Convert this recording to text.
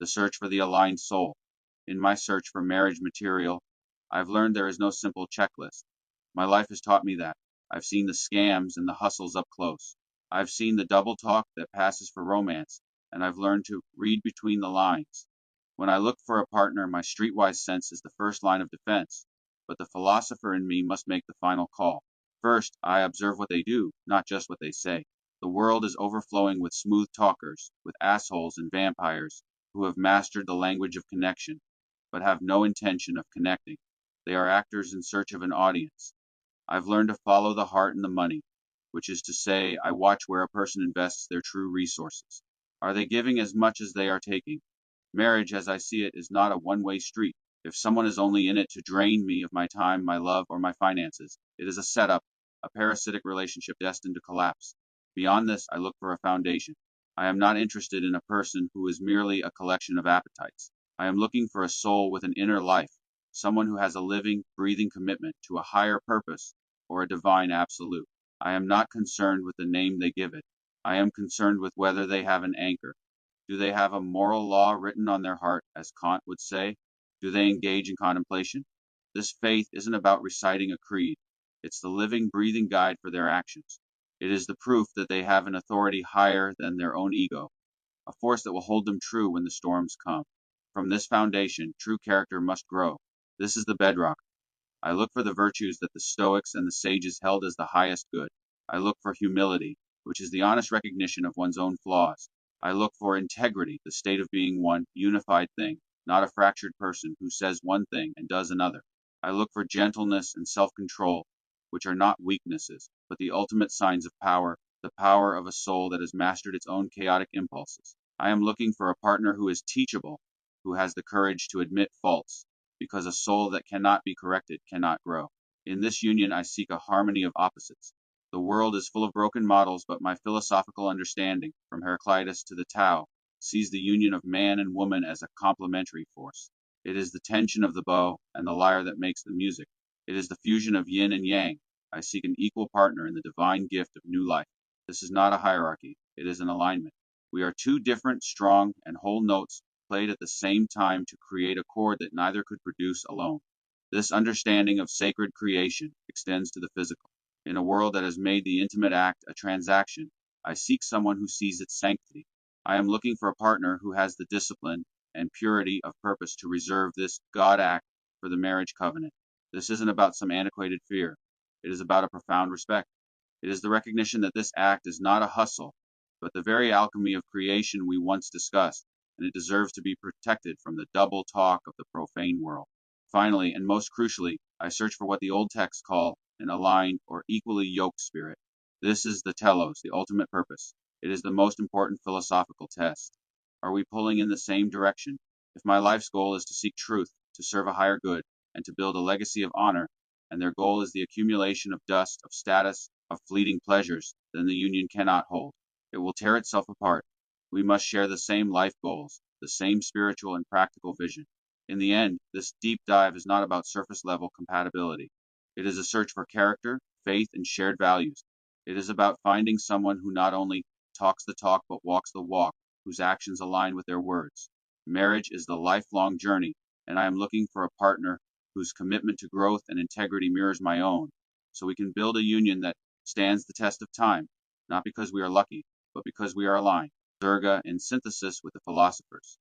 the search for the aligned soul. In my search for marriage material, I've learned there is no simple checklist. My life has taught me that. I've seen the scams and the hustles up close. I've seen the double talk that passes for romance, and I've learned to read between the lines. When I look for a partner, my streetwise sense is the first line of defense, but the philosopher in me must make the final call. First, I observe what they do, not just what they say. The world is overflowing with smooth talkers, with assholes and vampires who have mastered the language of connection, but have no intention of connecting. They are actors in search of an audience. I've learned to follow the heart and the money, which is to say, I watch where a person invests their true resources. Are they giving as much as they are taking? Marriage, as I see it, is not a one-way street. If someone is only in it to drain me of my time, my love, or my finances, it is a setup, a parasitic relationship destined to collapse. Beyond this, I look for a foundation. I am not interested in a person who is merely a collection of appetites. I am looking for a soul with an inner life, someone who has a living, breathing commitment to a higher purpose or a divine absolute. I am not concerned with the name they give it. I am concerned with whether they have an anchor. Do they have a moral law written on their heart, as Kant would say? Do they engage in contemplation? This faith isn't about reciting a creed. It's the living, breathing guide for their actions. It is the proof that they have an authority higher than their own ego, a force that will hold them true when the storms come. From this foundation, true character must grow. This is the bedrock. I look for the virtues that the Stoics and the sages held as the highest good. I look for humility, which is the honest recognition of one's own flaws. I look for integrity, the state of being one unified thing, not a fractured person who says one thing and does another. I look for gentleness and self control, which are not weaknesses, but the ultimate signs of power, the power of a soul that has mastered its own chaotic impulses. I am looking for a partner who is teachable, who has the courage to admit faults, because a soul that cannot be corrected cannot grow. In this union, I seek a harmony of opposites. The world is full of broken models, but my philosophical understanding, from Heraclitus to the Tao, sees the union of man and woman as a complementary force. It is the tension of the bow and the lyre that makes the music. It is the fusion of yin and yang. I seek an equal partner in the divine gift of new life. This is not a hierarchy, it is an alignment. We are two different, strong, and whole notes played at the same time to create a chord that neither could produce alone. This understanding of sacred creation extends to the physical. In a world that has made the intimate act a transaction, I seek someone who sees its sanctity. I am looking for a partner who has the discipline and purity of purpose to reserve this God act for the marriage covenant. This isn't about some antiquated fear. It is about a profound respect. It is the recognition that this act is not a hustle, but the very alchemy of creation we once discussed, and it deserves to be protected from the double talk of the profane world. Finally, and most crucially, I search for what the old texts call an aligned or equally yoked spirit. This is the telos, the ultimate purpose. It is the most important philosophical test. Are we pulling in the same direction? If my life's goal is to seek truth, to serve a higher good, and to build a legacy of honor, and their goal is the accumulation of dust, of status, of fleeting pleasures, then the union cannot hold. It will tear itself apart. We must share the same life goals, the same spiritual and practical vision. In the end, this deep dive is not about surface level compatibility. It is a search for character, faith, and shared values. It is about finding someone who not only talks the talk but walks the walk, whose actions align with their words. Marriage is the lifelong journey, and I am looking for a partner whose commitment to growth and integrity mirrors my own, so we can build a union that stands the test of time, not because we are lucky, but because we are aligned. Zerga in synthesis with the philosophers.